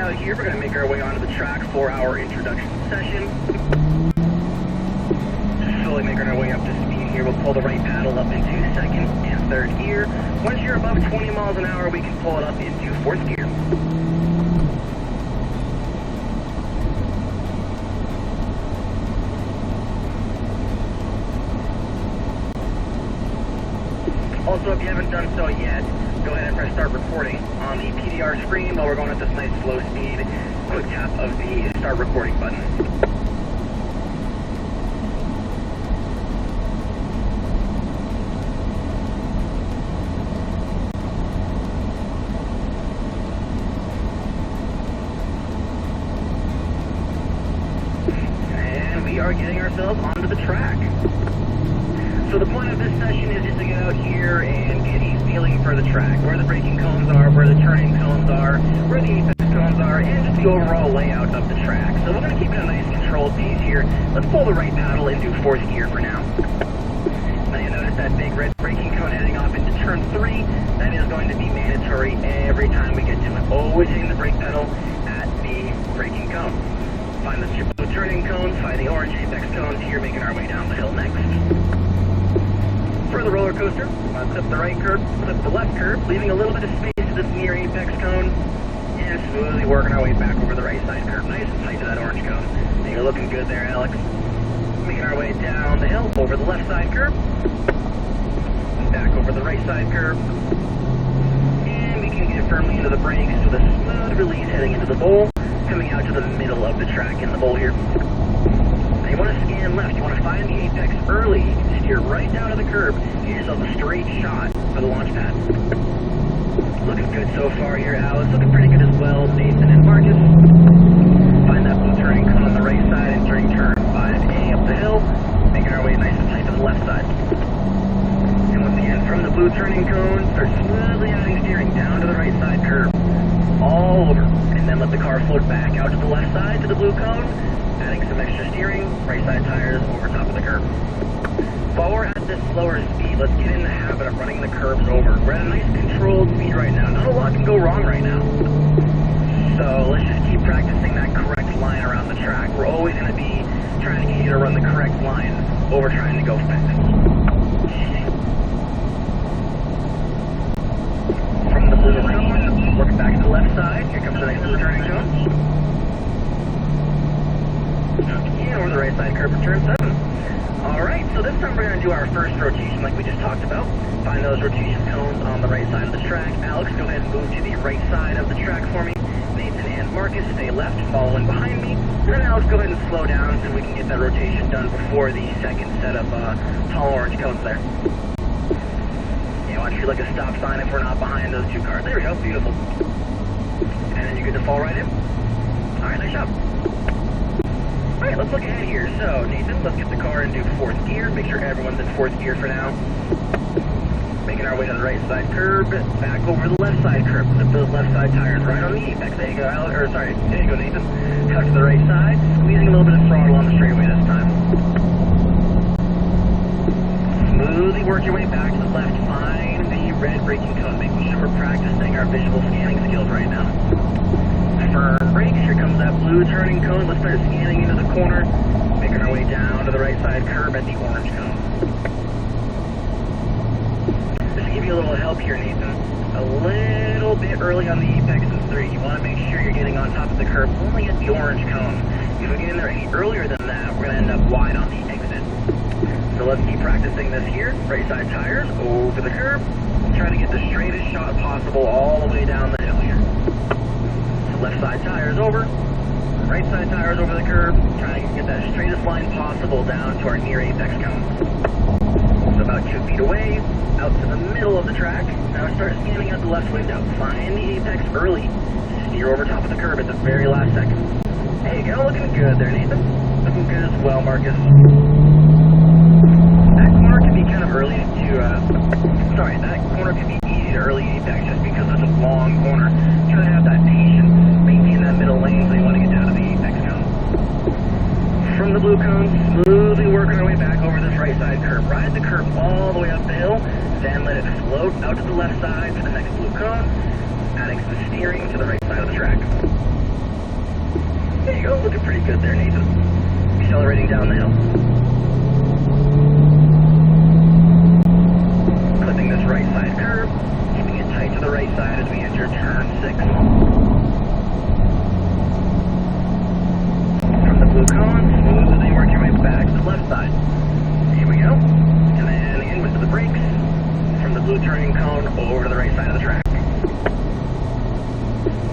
out here, we're going to make our way onto the track for our introduction session. Just slowly making our way up to speed here. We'll pull the right paddle up into second and third gear. Once you're above 20 miles an hour, we can pull it up into fourth gear. Also, if you haven't done so yet, go ahead and press start recording on the PDR screen while we're going at this nice slow speed. Quick tap of the start recording button. And we are getting ourselves onto the track. So the point of this session is just to get out here and get a feeling for the track, where the braking cones are, where the turning cones are, where the apex cones are, and just the overall layout of the track. So we're going to keep it a nice controlled pace here. Let's pull the right paddle into fourth gear for now. Now you notice that big red braking cone heading off into turn 3. That is going to be mandatory every time we get to it. Always hitting the brake pedal at the braking cone. Find the blue turning cones, find the orange apex cones here, making our way down the hill next. For the roller coaster, clip the right curb, clip the left curb, leaving a little bit of space to this near apex cone, and smoothly working our way back over the right side curb. Nice and tight to that orange cone. And you're looking good there, Alex. Making our way down the hill, over the left side curb, back over the right side curb, and we can get firmly into the brakes with a smooth release heading into the bowl, coming out to the middle of the track in the bowl here. Now you want to scan left, you want to find the apex early, you can steer right down to the curb, get yourself a straight shot for the launch pad. Looking good so far here, Alice, looking pretty good as well, Nathan and Marcus. Find that blue turning cone on the right side, entering turn 5A up the hill, making our way nice and tight to the left side. And once again, from the blue turning cone, start smoothly adding steering down to the right side curb, all over, and then let the car float back out to the left side to the blue cone, adding some extra steering, right side tires over top of the curb. While we're at this slower speed, let's get in the habit of running the curbs over. We're at a nice controlled speed right now. Not a lot can go wrong right now. So let's just keep practicing that correct line around the track. We're always going to be trying to get you to run the correct line over trying to go fast. From the blue cone, working back to the left side. Here comes the nice blue turning cone. And over the right side curb for turn 7. Alright, so this time we're going to do our first rotation like we just talked about. Find those rotation cones on the right side of the track. Alex, go ahead and move to the right side of the track for me. Nathan and Marcus, stay left, following behind me. And then Alex, go ahead and slow down so we can get that rotation done before the second set of tall orange cones there. Yeah, watch for like a stop sign if we're not behind those two cars. There we go, beautiful. And then you get to fall right in. Alright, nice job. Alright, let's look ahead here. So, Nathan, let's get the car into fourth gear. Make sure everyone's in fourth gear for now. Making our way to the right side curb, back over the left side curb. Flip those left side tires right on the apex. There you go, Alex, or sorry, there you go, Nathan. Out to the right side, squeezing a little bit of throttle on the straightaway this time. Smoothly work your way back to the left. Find the red braking cone, making sure we're practicing our visual scanning skills right now. Firm brakes, here comes that blue turning cone. Let's start scanning into the corner, making our way down to the right side curb at the orange cone. Just to give you a little help here, Nathan, a little bit early on the apex in 3. You want to make sure you're getting on top of the curb only at the orange cone. If we get in there any earlier than that, we're going to end up wide on the exit. So let's keep practicing this here. Right side tires over the curb. Try to get the straightest shot possible all the way down the hill here. Left side tires over, right side tires over the curb, trying to get that straightest line possible down to our near apex cone. So about 2 feet away, out to the middle of the track. Now start scanning out the left window. Find the apex early. Steer over top of the curb at the very last second. There you go, looking good there, Nathan. Looking good as well, Marcus. That corner can be kind of early that corner can be easy to early apex just because it's a long corner. Try to have that patience, maintain that middle lane so you want to get down to the apex cone. From the blue cone, smoothly working our way back over this right side curb. Ride the curb all the way up the hill, then let it float out to the left side for the next blue cone, adding some steering to the right side of the track. There you go, looking pretty good there, Nathan. Accelerating down the hill. Clipping this right side curve, keeping it tight to the right side as we enter turn 6. From the blue cone, smoothly work your way back to the left side. Here we go. And then in with the brakes. From the blue turning cone over to the right side of the track.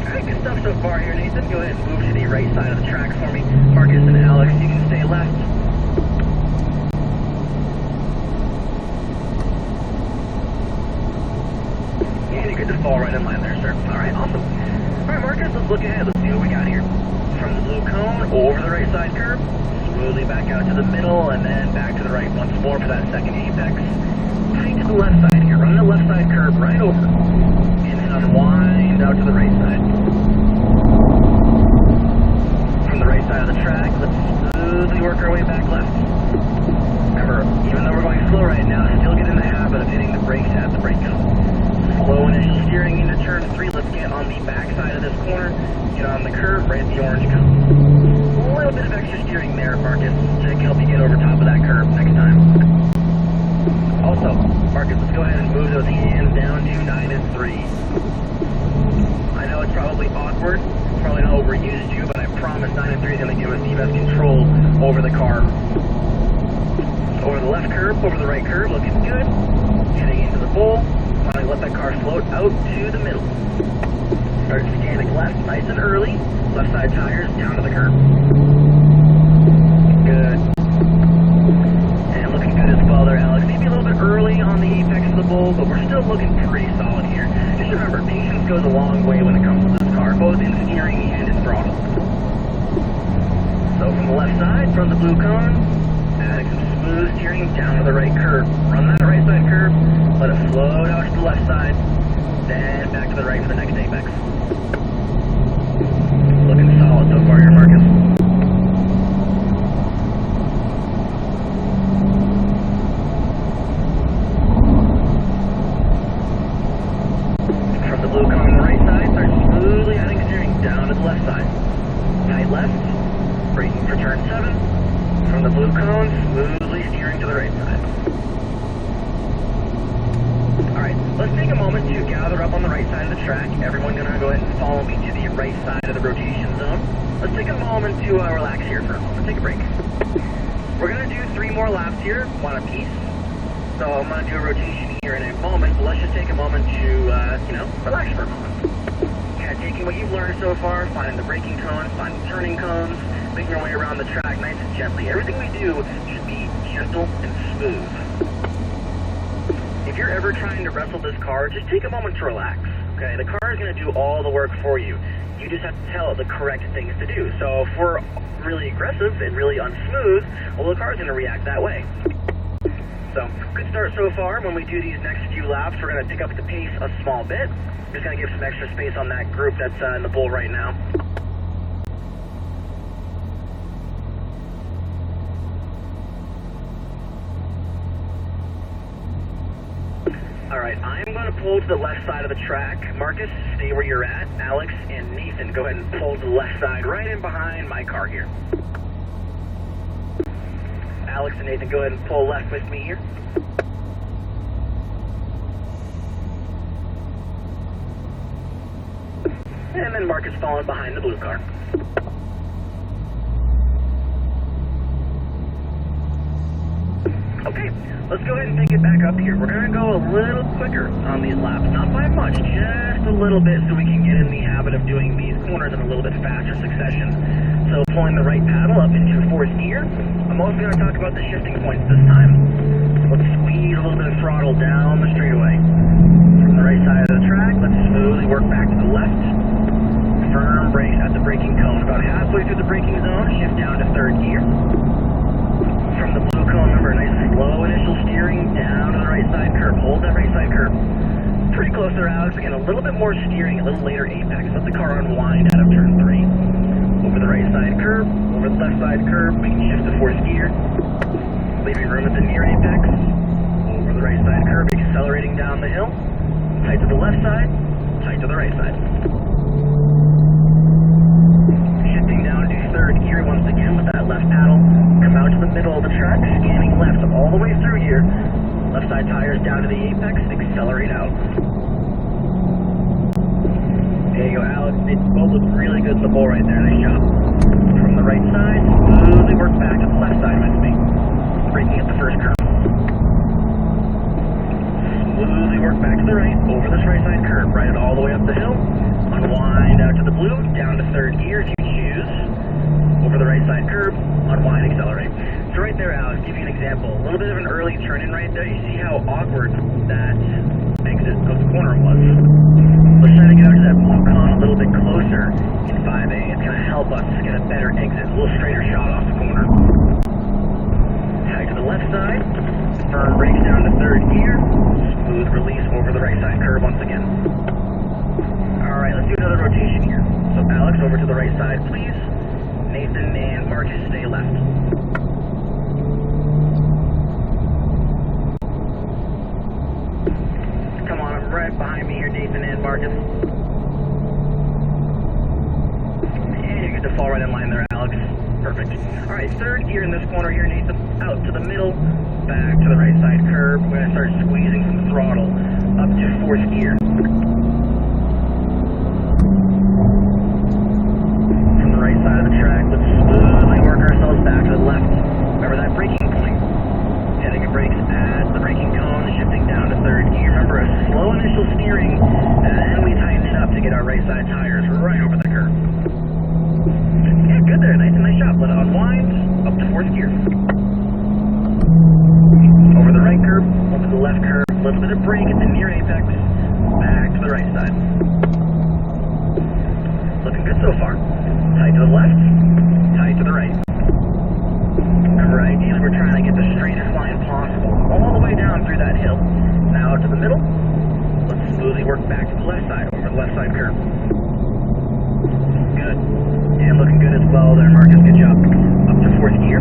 Alright, good stuff so far here, Nathan. Go ahead and move to the right side of the track for me. Marcus and Alex, you can stay left. And you're good to fall right in line there, sir. Alright, awesome. Alright, Marcus, let's look ahead. Let's see what we got here. From the blue cone over the right side curve, smoothly back out to the middle, and then back to the right once more for that second apex. Tight to the left side here. Run the left side curve right over. And then unwind out to the right side. From the right side of the track, let's smoothly work our way back left. Remember, even though we're going slow right now, still get in the habit of hitting the brakes at the brake cone. Slow initial steering into turn 3. Let's get on the back side of this corner. Get on the curve right at the orange cone. A little bit of extra steering there, Marcus, to help you get over top of that curve next time. Also, Marcus, let's go ahead and move those hands down to 9 and 3. I know it's probably awkward, probably not overused you, but I promise 9 and 3 is going to give us the best control over the car. Over the left curve, over the right curve, looking good. Heading into the bowl. Finally let that car float out to the middle. Start scanning left, nice and early. Left side tires down to the curb. Good. And looking good as well there, Alex. Maybe a little bit early on the apex of the bowl, but we're still looking pretty solid here. Just remember, patience goes a long way when it comes to this car, both in steering and in throttle. So from the left side, from the blue cone, adding some smooth steering down to the right curve. Run that right side curve, let it float out to the left side, then back to the right for the next apex. Looking solid so far here, Marcus. From the blue cone on the right side, start smoothly adding steering down to the left side. Tight left, braking for turn 7. From the blue cone, smoothly steering to the right side. Alright, let's take a moment to gather up on the right side of the track. Everyone gonna go ahead and follow me to the right side of the rotation zone. Let's take a moment to relax here for a moment. Take a break. We're gonna do 3 more laps here, one apiece. So I'm gonna do a rotation here in a moment, but let's just take a moment to, relax for a moment. Kind of taking what you've learned so far, finding the braking cones, finding turning cones, making our way around the track nice and gently. Everything we do should be gentle and smooth. If you're ever trying to wrestle this car, just take a moment to relax, okay? The car is going to do all the work for you. You just have to tell it the correct things to do. So if we're really aggressive and really unsmooth, well, the car is going to react that way. So, good start so far. When we do these next few laps, we're going to pick up the pace a small bit. Just going to give some extra space on that group that's in the bowl right now. Alright, I'm going to pull to the left side of the track. Marcus, stay where you're at. Alex and Nathan, go ahead and pull to the left side, right in behind my car here. Alex and Nathan, go ahead and pull left with me here. And then Marcus following behind the blue car. Okay, let's go ahead and pick it back up here. We're going to go a little quicker on these laps, not by much, just a little bit so we can get in the habit of doing these corners in a little bit faster succession. So pulling the right paddle up into 4th gear. I'm also going to talk about the shifting points this time. So let's squeeze a little bit of throttle down the straightaway. From the right side of the track, let's smoothly work back to the left. Firm brakes at the braking cone. About halfway through the braking zone, shift down to 3rd gear. From the blue cone, remember, nice slow initial steering down to the right side curve. Hold that right side curve. Pretty close there, Alex. Again, a little bit more steering, a little later apex. Let the car unwind out of turn 3. Over the right side curve, over the left side curve, we can shift to 4th gear. Leaving room at the near apex. Over the right side curve, accelerating down the hill. Tight to the left side, tight to the right side. Shifting down to middle of the track, scanning left all the way through here. Left side tires down to the apex, accelerate out. There you go, Alex. They both look really good in the bowl right there. Nice job. From the right side, smoothly work back to the left side with me. Braking at the first curve. Smoothly work back to the right, over this right side curve. Ride it all the way up the hill. Unwind out to the blue, down to third gear if you choose. Over the right side curve, unwind, accelerate. So right there, Alex, give you an example. A little bit of an early turn-in right there. You see how awkward that exit of the corner was. Let's try to get out to that blue cone a little bit closer in 5A. It's going to help us get a better exit, a little straighter shot off the corner. Tag to the left side, firm brakes down to third gear, smooth release over the right side curve once again. Alright, let's do another rotation here. So Alex, over to the right side, please. Nathan and Marcus, stay left. Come on, I'm right behind me here, Nathan and Marcus. And you're good to fall right in line there, Alex. Perfect. Alright, third gear in this corner here, Nathan. Out to the middle, back to the right side curve. We're going to start squeezing some throttle up to fourth gear. From the right side of the track, let's smoothly work ourselves back to the left. Remember that braking point. Hitting the brakes at the braking cone, shifting down to third gear. Remember a slow initial steering, and we tighten it up to get our right side tires right over the curve. Yeah, good there. Nice job. Let it unwind. Up to fourth gear. Over the right curve, over the left curve. A little bit of brake at the near apex. Back to the right side. Looking good so far. Tight to the left. Tight to the right. Remember, ideally we're trying to get the straightest line possible. All the way down through that hill. Now out to the middle. Let's smoothly work back to the left side. Over the left side curve. Good. And looking good as well there, Marcus. Good job. Up to fourth gear.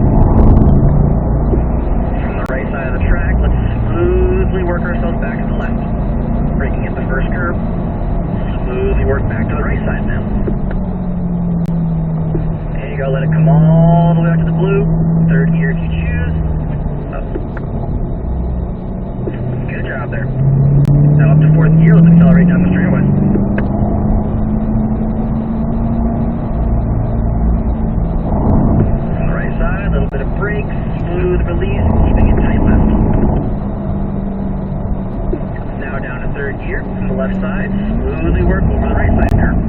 From the right side of the track, let's smoothly work ourselves back to the left. Braking at the first curve. Smoothly work back to the right side now. There you go. Let it come all the way out to the blue. Third gear if you choose. Up. Good job there. Now up to fourth gear. Let's accelerate down the straightaway. A little bit of brake, smooth release, keeping it tight left. Now down to third gear from the left side, smoothly work over the right side curve.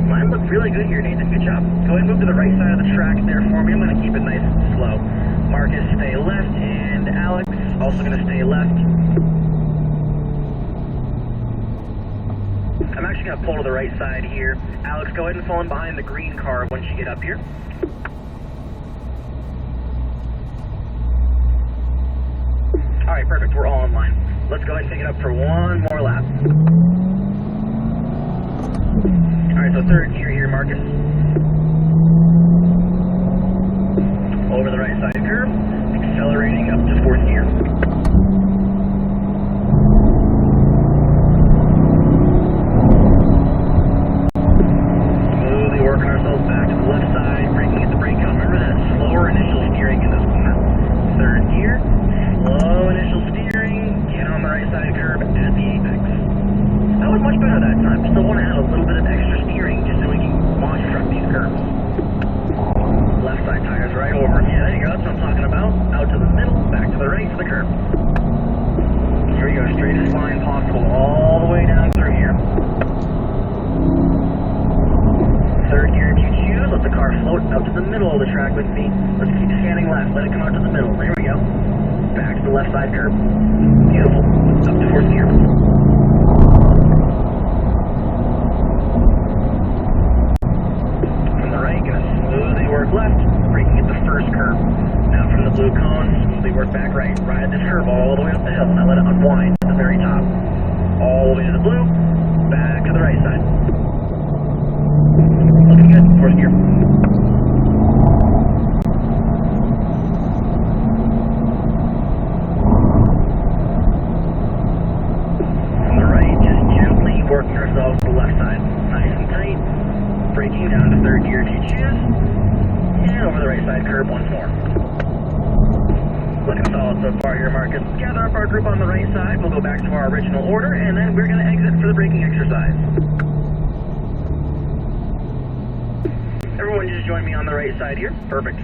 Mine looked really good here, Nathan. Good job. Go ahead and move to the right side of the track there for me. I'm going to keep it nice and slow. Marcus, stay left, and Alex, also going to stay left. I'm actually going to pull to the right side here. Alex, go ahead and fall in behind the green car once you get up here. Alright, perfect. We're all in line. Let's go ahead and take it up for one more lap. Alright, so third gear here, Marcus. Over the right side curve, accelerating up to fourth gear. Smoothly working ourselves back to the left side, braking at the brake cone. Remember that slower initial steering in this corner. Third gear. Slow initial steering, get on the right side curve at the apex. That was much better that time. Still want to add a little bit of extra steering just so we can monster truck these curves. Left side tires right over. Yeah, there you go. That's what I'm talking about. Out to the middle, back to the right for the curve. Here we go. Straightest line possible all the way down through here. Third gear if you choose. Let the car float out to the middle of the track with me. Let's keep scanning left. Let it come out to the middle. There we go. Back to the left side curve. Beautiful. Up to fourth gear. From the right, gonna smoothly work left, braking at the first curve. Now from the blue cone, smoothly work back right. Ride this curve all the way up the hill. Now let it unwind to the very top. All the way to the blue, back to the right side. Looking good. Fourth gear. Working ourselves to the left side, nice and tight, braking down to third gear if you choose, and over the right side curve once more. so far here, Marcus. Gather up our group on the right side. We'll go back to our original order, and then we're going to exit for the braking exercise. Everyone just join me on the right side here. Perfect.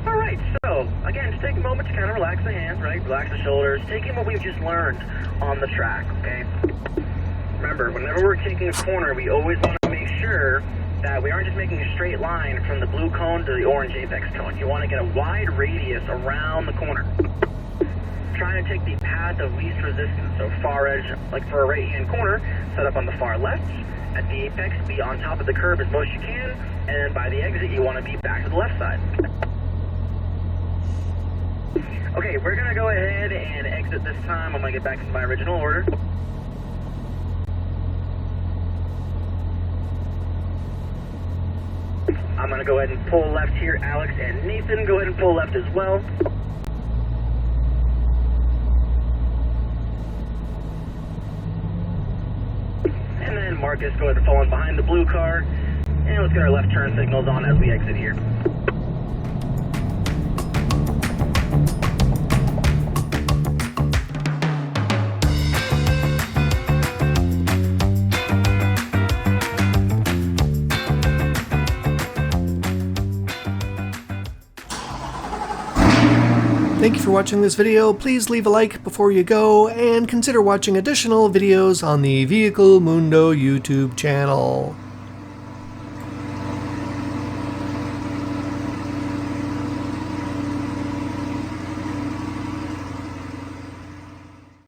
Alright, so, again, just take a moment to kind of relax the hands, right? Relax the shoulders. Take in what we've just learned on the track, okay? Remember, whenever we're taking a corner, we always want to make sure that we aren't just making a straight line from the blue cone to the orange apex cone. You want to get a wide radius around the corner. Trying to take the path of least resistance, so far edge, like for a right-hand corner, set up on the far left. At the apex, be on top of the curb as most you can, and then by the exit, you want to be back to the left side. Okay, we're going to go ahead and exit this time. I'm going to get back into my original order. I'm going to go ahead and pull left here. Alex and Nathan, go ahead and pull left as well. And then Marcus, go ahead and fall in behind the blue car. And let's get our left turn signals on as we exit here. Thank you for watching this video. Please leave a like before you go, and consider watching additional videos on the Vehicle Mundo YouTube channel.